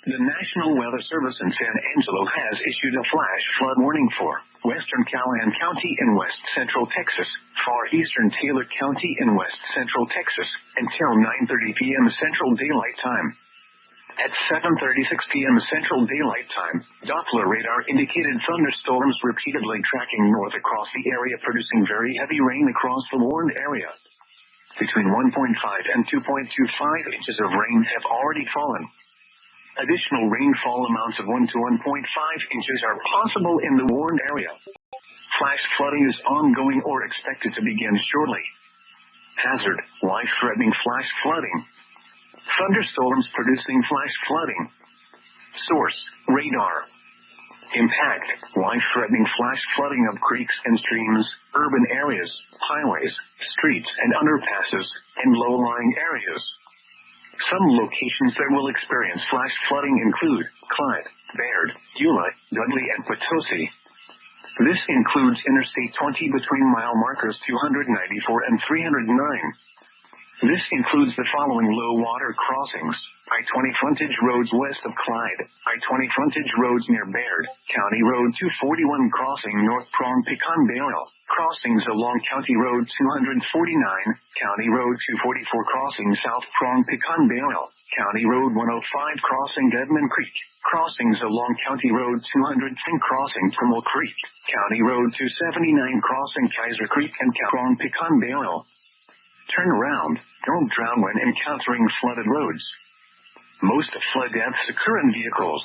The National Weather Service in San Angelo has issued a flash flood warning for western Callahan County in west central Texas, far eastern Taylor County in west central Texas, until 9:30 p.m. Central Daylight Time. At 7:36 p.m. Central Daylight Time, Doppler radar indicated thunderstorms repeatedly tracking north across the area, producing very heavy rain across the warned area. Between 1.5 and 2.25 inches of rain have already fallen. Additional rainfall amounts of 1 to 1.5 inches are possible in the warned area. Flash flooding is ongoing or expected to begin shortly. Hazard: life-threatening flash flooding. Thunderstorms producing flash flooding. Source: radar. Impact: life-threatening flash flooding of creeks and streams, urban areas, highways, streets and underpasses, and low-lying areas. Some locations that will experience flash flooding include Clyde, Baird, Eula, Dudley, and Potosi. This includes Interstate 20 between mile markers 294 and 309. This includes the following low water crossings: I-20 frontage roads west of Clyde, I-20 frontage roads near Baird, County Road 241 crossing North Prong Pecan Barrel, crossings along County Road 249, County Road 244 crossing South Prong Pecan Barrel, County Road 105 crossing Deadman Creek, crossings along County Road 210 crossing Primal Creek, County Road 279 crossing Kaiser Creek and Prong Pecan Barrel. Turn around, don't drown when encountering flooded roads. Most flood deaths occur in vehicles.